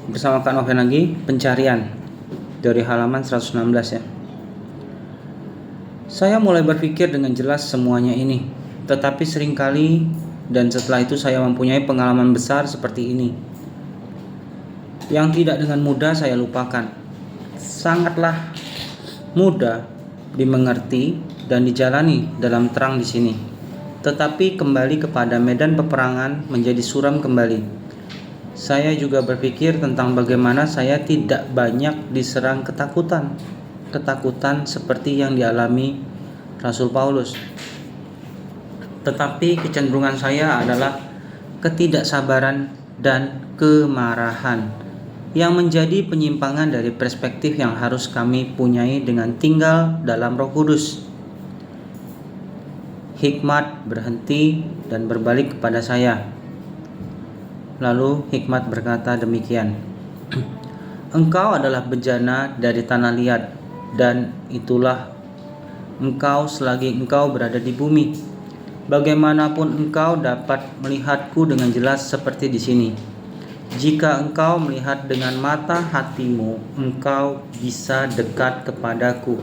Bersama Kak Noven lagi, pencarian dari halaman 116 ya. Saya mulai berpikir dengan jelas semuanya ini, tetapi seringkali dan setelah itu saya mempunyai pengalaman besar seperti ini yang tidak dengan mudah saya lupakan. Sangatlah mudah dimengerti dan dijalani dalam terang di sini. Tetapi kembali kepada medan peperangan menjadi suram kembali. Saya juga berpikir tentang bagaimana saya tidak banyak diserang ketakutan seperti yang dialami Rasul Paulus. Tetapi kecenderungan saya adalah ketidaksabaran dan kemarahan yang menjadi penyimpangan dari perspektif yang harus kami punyai dengan tinggal dalam Roh Kudus. Hikmat berhenti dan berbalik kepada saya. Lalu Hikmat berkata demikian, "Engkau adalah bejana dari tanah liat, dan itulah engkau selagi engkau berada di bumi. Bagaimanapun engkau dapat melihatku dengan jelas seperti di sini. Jika engkau melihat dengan mata hatimu, engkau bisa dekat kepadaku,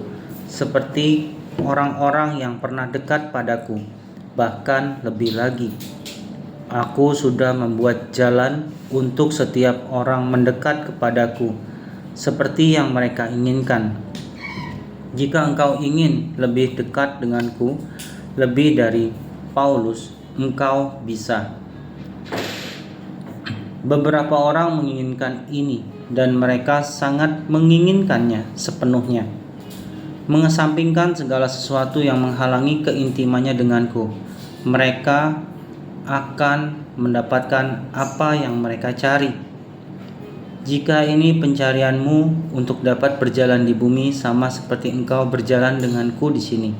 seperti orang-orang yang pernah dekat padaku. Bahkan lebih lagi, aku sudah membuat jalan untuk setiap orang mendekat kepadaku, seperti yang mereka inginkan. Jika engkau ingin lebih dekat denganku, lebih dari Paulus, engkau bisa." Beberapa orang menginginkan ini, dan mereka sangat menginginkannya sepenuhnya, mengesampingkan segala sesuatu yang menghalangi keintimannya denganku. Mereka akan mendapatkan apa yang mereka cari. Jika ini pencarianmu untuk dapat berjalan di bumi sama seperti engkau berjalan denganku di sini,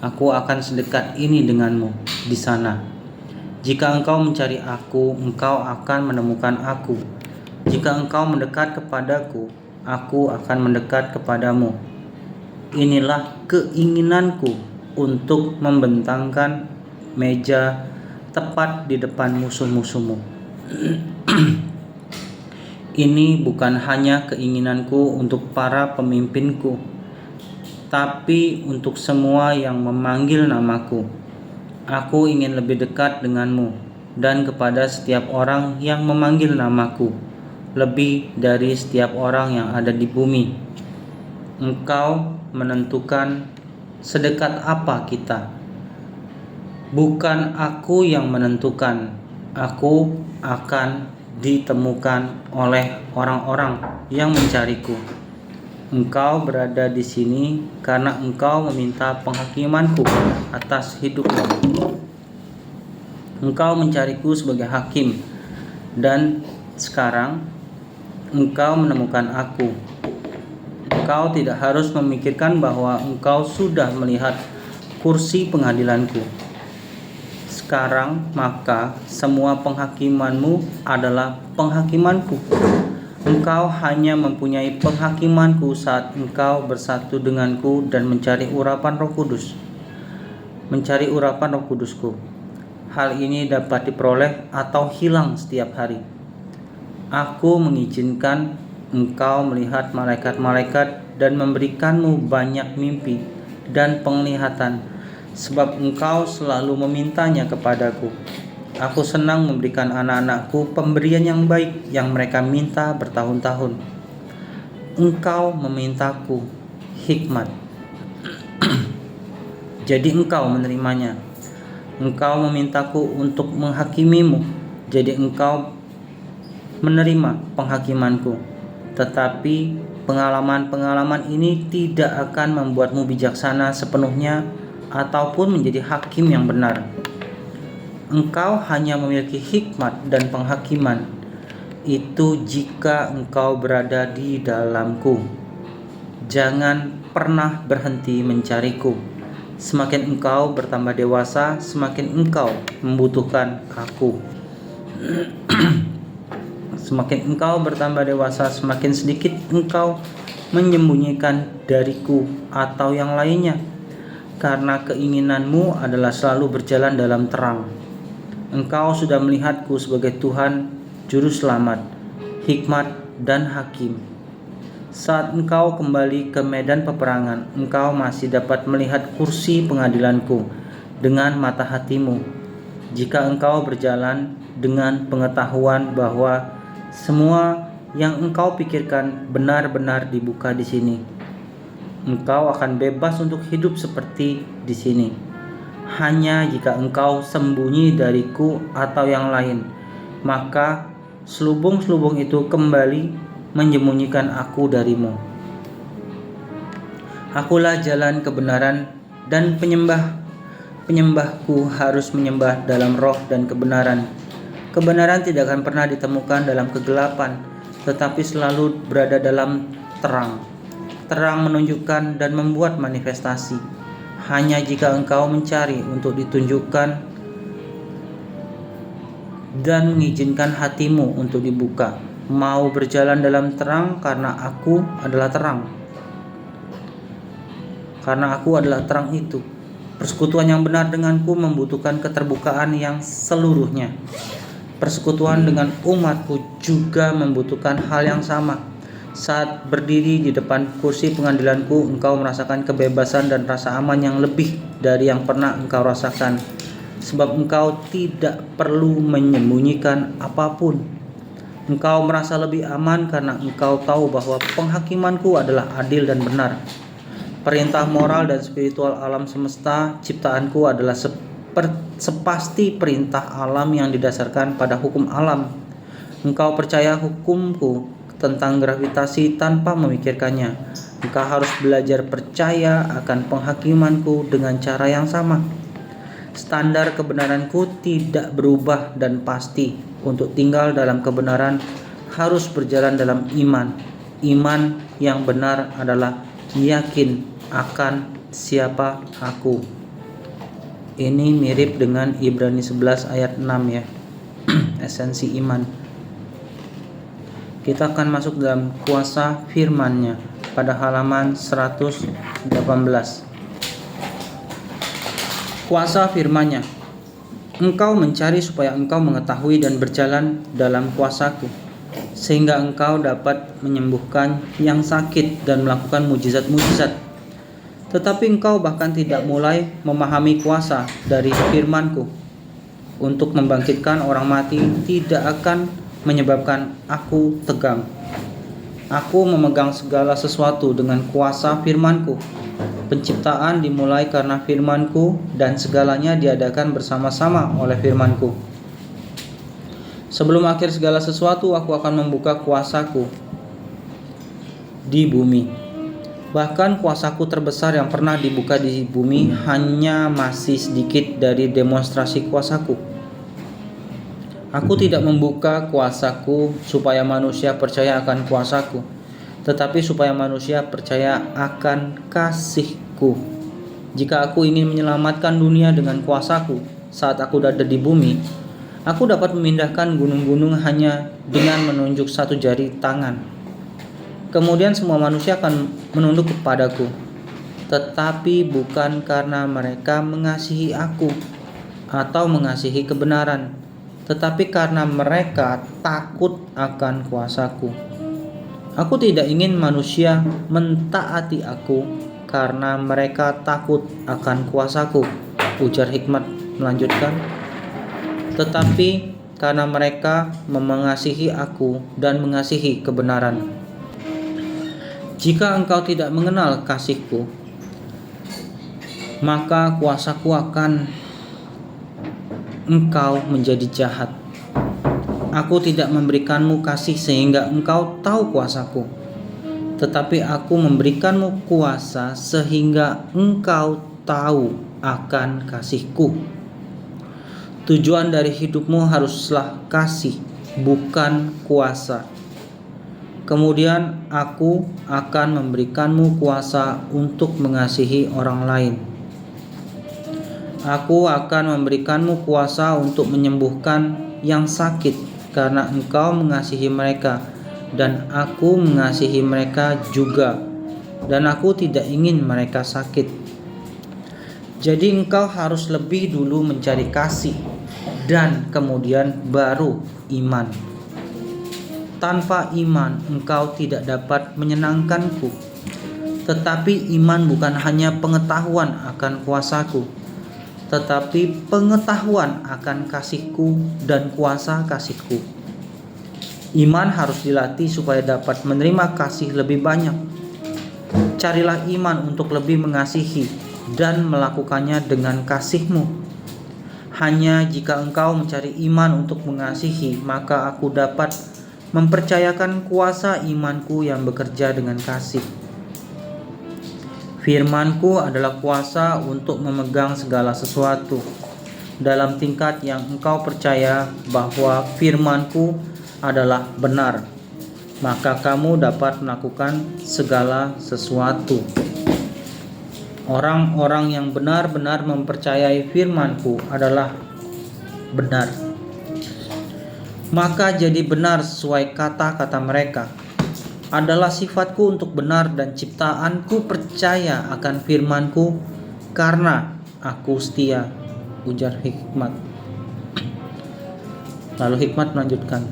aku akan sedekat ini denganmu di sana. Jika engkau mencari aku, engkau akan menemukan aku. Jika engkau mendekat kepadaku, aku akan mendekat kepadamu. Inilah keinginanku untuk membentangkan meja tepat di depan musuh-musuhmu. Ini bukan hanya keinginanku untuk para pemimpinku, tapi untuk semua yang memanggil namaku. Aku ingin lebih dekat denganmu dan kepada setiap orang yang memanggil namaku, lebih dari setiap orang yang ada di bumi. Engkau menentukan sedekat apa kita. Bukan aku yang menentukan. Aku akan ditemukan oleh orang-orang yang mencariku. Engkau berada di sini karena engkau meminta penghakimanku atas hidupmu. Engkau mencariku sebagai hakim, dan sekarang engkau menemukan aku. Engkau tidak harus memikirkan bahwa engkau sudah melihat kursi pengadilanku. Sekarang maka semua penghakimanmu adalah penghakimanku. Engkau hanya mempunyai penghakimanku saat engkau bersatu denganku dan mencari urapan Roh Kudus. Mencari urapan Roh Kudusku. Hal ini dapat diperoleh atau hilang setiap hari. Aku mengizinkan engkau melihat malaikat-malaikat dan memberikanmu banyak mimpi dan penglihatan, sebab engkau selalu memintanya kepadaku. Aku senang memberikan anak-anakku pemberian yang baik yang mereka minta bertahun-tahun. Engkau memintaku hikmat, jadi engkau menerimanya. Engkau memintaku untuk menghakimimu, jadi engkau menerima penghakimanku. Tetapi pengalaman-pengalaman ini tidak akan membuatmu bijaksana sepenuhnya ataupun menjadi hakim yang benar. Engkau hanya memiliki hikmat dan penghakiman. Itu jika engkau berada di dalamku. Jangan pernah berhenti mencariku. Semakin engkau bertambah dewasa, semakin engkau membutuhkan aku. Semakin engkau bertambah dewasa, semakin sedikit engkau menyembunyikan dariku atau yang lainnya, karena keinginanmu adalah selalu berjalan dalam terang. Engkau sudah melihatku sebagai Tuhan, Juru Selamat, hikmat dan hakim. Saat engkau kembali ke medan peperangan, engkau masih dapat melihat kursi pengadilanku dengan mata hatimu. Jika engkau berjalan dengan pengetahuan bahwa semua yang engkau pikirkan benar-benar dibuka di sini, engkau akan bebas untuk hidup seperti di sini. Hanya jika engkau sembunyi dariku atau yang lain, maka selubung-selubung itu kembali menyembunyikan aku darimu. Akulah jalan kebenaran dan penyembahku harus menyembah dalam roh dan kebenaran. Kebenaran tidak akan pernah ditemukan dalam kegelapan, tetapi selalu berada dalam terang. Terang menunjukkan dan membuat manifestasi. Hanya jika engkau mencari untuk ditunjukkan dan mengizinkan hatimu untuk dibuka, mau berjalan dalam terang karena aku adalah terang. Karena aku adalah terang itu. Persekutuan yang benar denganku membutuhkan keterbukaan yang seluruhnya. Persekutuan dengan umatku juga membutuhkan hal yang sama. Saat berdiri di depan kursi pengadilanku, engkau merasakan kebebasan dan rasa aman yang lebih dari yang pernah engkau rasakan. Sebab engkau tidak perlu menyembunyikan apapun. Engkau merasa lebih aman karena engkau tahu bahwa penghakimanku adalah adil dan benar. Perintah moral dan spiritual alam semesta ciptaanku adalah sepasti perintah alam yang didasarkan pada hukum alam. Engkau percaya hukumku tentang gravitasi tanpa memikirkannya. Engkau harus belajar percaya akan penghakimanku dengan cara yang sama. Standar kebenaranku tidak berubah dan pasti. Untuk tinggal dalam kebenaran harus berjalan dalam iman. Iman yang benar adalah yakin akan siapa aku. Ini mirip dengan Ibrani 11 ayat 6 ya. Esensi iman. Kita akan masuk dalam kuasa firman-Nya pada halaman 118. Kuasa firman-Nya. Engkau mencari supaya engkau mengetahui dan berjalan dalam kuasaku, sehingga engkau dapat menyembuhkan yang sakit dan melakukan mujizat-mujizat. Tetapi engkau bahkan tidak mulai memahami kuasa dari firman-Ku. Untuk membangkitkan orang mati tidak akan menyebabkan aku tegang. Aku memegang segala sesuatu dengan kuasa firman-Ku. Penciptaan dimulai karena firman-Ku dan segalanya diadakan bersama-sama oleh firman-Ku. Sebelum akhir segala sesuatu, aku akan membuka kuasaku di bumi. Bahkan kuasaku terbesar yang pernah dibuka di bumi hanya masih sedikit dari demonstrasi kuasaku. Aku tidak membuka kuasaku supaya manusia percaya akan kuasaku, tetapi supaya manusia percaya akan kasih-Ku. Jika aku ingin menyelamatkan dunia dengan kuasaku saat aku ada di bumi, aku dapat memindahkan gunung-gunung hanya dengan menunjuk satu jari tangan. Kemudian semua manusia akan menunduk kepadaku, tetapi bukan karena mereka mengasihi aku atau mengasihi kebenaran, tetapi karena mereka takut akan kuasaku. Aku tidak ingin manusia mentaati aku karena mereka takut akan kuasaku, ujar hikmat melanjutkan, tetapi karena mereka mengasihi aku dan mengasihi kebenaran. Jika engkau tidak mengenal kasih-Ku, maka kuasaku akan engkau menjadi jahat. Aku tidak memberikanmu kasih sehingga engkau tahu kuasaku, tetapi aku memberikanmu kuasa sehingga engkau tahu akan kasih-Ku. Tujuan dari hidupmu haruslah kasih, bukan kuasa. Kemudian aku akan memberikanmu kuasa untuk mengasihi orang lain. Aku akan memberikanmu kuasa untuk menyembuhkan yang sakit karena engkau mengasihi mereka, dan aku mengasihi mereka juga, dan aku tidak ingin mereka sakit. Jadi engkau harus lebih dulu mencari kasih, dan kemudian baru iman. Tanpa iman engkau tidak dapat menyenangkanku. Tetapi iman bukan hanya pengetahuan akan kuasaku, tetapi pengetahuan akan kasihku dan kuasa kasihku. Iman harus dilatih supaya dapat menerima kasih lebih banyak. Carilah iman untuk lebih mengasihi dan melakukannya dengan kasihmu. Hanya jika engkau mencari iman untuk mengasihi, maka aku dapat mempercayakan kuasa imanku yang bekerja dengan kasih. Firmanku adalah kuasa untuk memegang segala sesuatu. Dalam tingkat yang engkau percaya bahwa firmanku adalah benar, maka kamu dapat melakukan segala sesuatu. Orang-orang yang benar-benar mempercayai firmanku adalah benar, maka jadi benar sesuai kata-kata mereka. Adalah sifatku untuk benar dan ciptaanku percaya akan firmanku karena aku setia, ujar Hikmat. Lalu Hikmat melanjutkan,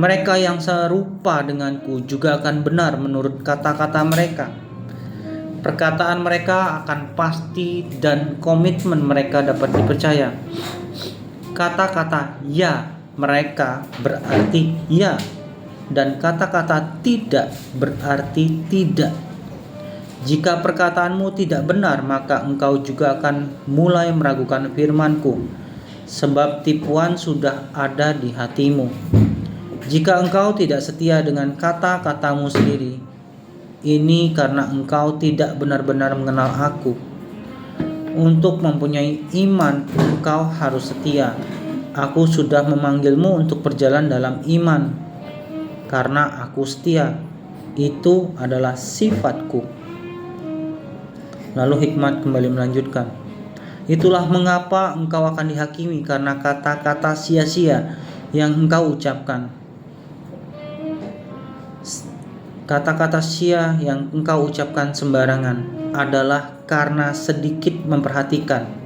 mereka yang serupa denganku juga akan benar menurut kata-kata mereka. Perkataan mereka akan pasti dan komitmen mereka dapat dipercaya. Kata-kata ya mereka berarti ya, dan kata-kata tidak berarti tidak. Jika perkataanmu tidak benar, maka engkau juga akan mulai meragukan firmanku, sebab tipuan sudah ada di hatimu. Jika engkau tidak setia dengan kata-katamu sendiri, ini karena engkau tidak benar-benar mengenal aku. Untuk mempunyai iman, engkau harus setia. Aku sudah memanggilmu untuk berjalan dalam iman, karena aku setia. Itu adalah sifatku. Lalu Hikmat kembali melanjutkan, itulah mengapa engkau akan dihakimi karena kata-kata sia-sia yang engkau ucapkan. Kata-kata sia yang engkau ucapkan sembarangan adalah karena sedikit memperhatikan.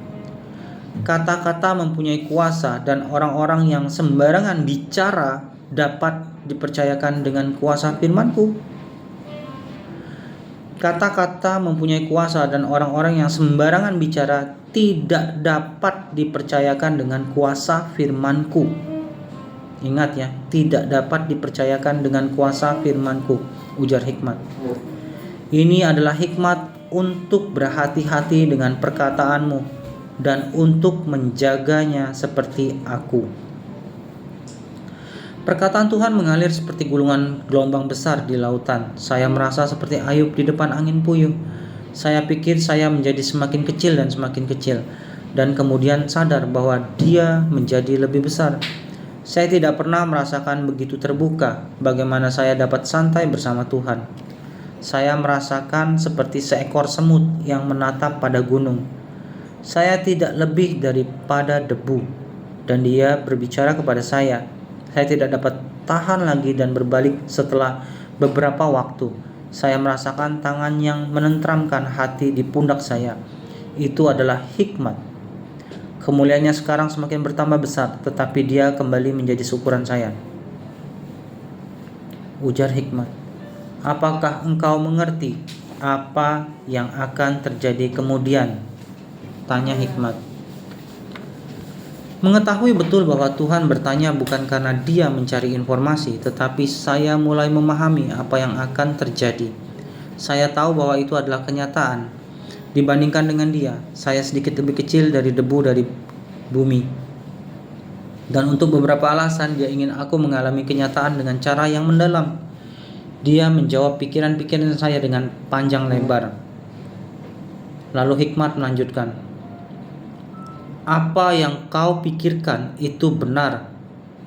Kata-kata mempunyai kuasa, dan orang-orang yang sembarangan bicara dapat dipercayakan dengan kuasa firmanku. Kata-kata mempunyai kuasa, dan orang-orang yang sembarangan bicara tidak dapat dipercayakan dengan kuasa firmanku. Ingat ya, tidak dapat dipercayakan dengan kuasa firmanku, ujar Hikmat. Ini adalah hikmat untuk berhati-hati dengan perkataanmu dan untuk menjaganya seperti aku. Perkataan Tuhan mengalir seperti gulungan gelombang besar di lautan. Saya merasa seperti Ayub di depan angin puyuh. Saya pikir saya menjadi semakin kecil dan semakin kecil, dan kemudian sadar bahwa dia menjadi lebih besar. Saya tidak pernah merasakan begitu terbuka bagaimana saya dapat santai bersama Tuhan. Saya merasakan seperti seekor semut yang menatap pada gunung. Saya tidak lebih daripada debu, dan dia berbicara kepada saya. Saya tidak dapat tahan lagi dan berbalik setelah beberapa waktu. Saya merasakan tangan yang menenteramkan hati di pundak saya. Itu adalah Hikmat. Kemuliaannya sekarang semakin bertambah besar, tetapi dia kembali menjadi seukuran saya. Ujar Hikmat, apakah engkau mengerti apa yang akan terjadi kemudian? Tanya Hikmat. Mengetahui betul bahwa Tuhan bertanya bukan karena dia mencari informasi, tetapi saya mulai memahami apa yang akan terjadi. Saya tahu bahwa itu adalah kenyataan. Dibandingkan dengan dia, saya sedikit lebih kecil dari debu dari bumi. Dan untuk beberapa alasan dia ingin aku mengalami kenyataan dengan cara yang mendalam. Dia menjawab pikiran-pikiran saya dengan panjang lebar. Lalu Hikmat melanjutkan, apa yang kau pikirkan itu benar,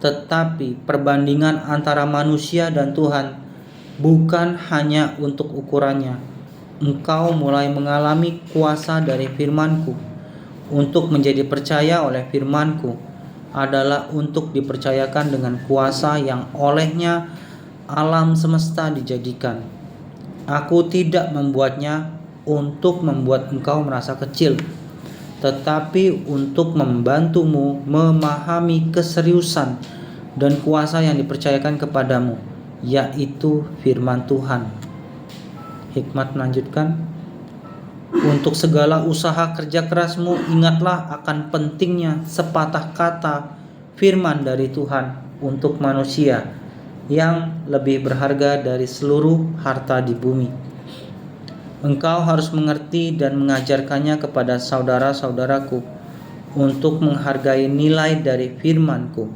tetapi perbandingan antara manusia dan Tuhan bukan hanya untuk ukurannya. Engkau mulai mengalami kuasa dari firmanku. Untuk menjadi percaya oleh firmanku adalah untuk dipercayakan dengan kuasa yang olehnya alam semesta dijadikan. Aku tidak membuatnya untuk membuat engkau merasa kecil, tetapi untuk membantumu memahami keseriusan dan kuasa yang dipercayakan kepadamu, yaitu firman Tuhan. Hikmat melanjutkan, untuk segala usaha kerja kerasmu ingatlah akan pentingnya sepatah kata firman dari Tuhan untuk manusia yang lebih berharga dari seluruh harta di bumi. Engkau harus mengerti dan mengajarkannya kepada saudara-saudaraku untuk menghargai nilai dari firman-Ku.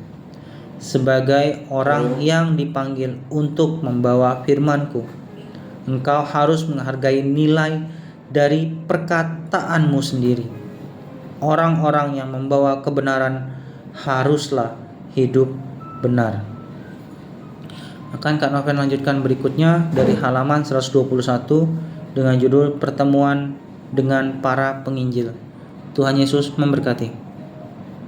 Sebagai orang yang dipanggil untuk membawa firman-Ku, engkau harus menghargai nilai dari perkataanmu sendiri. Orang-orang yang membawa kebenaran haruslah hidup benar. Akan Kak Noven lanjutkan berikutnya dari halaman 121 dengan judul Pertemuan dengan para penginjil. Tuhan Yesus memberkati.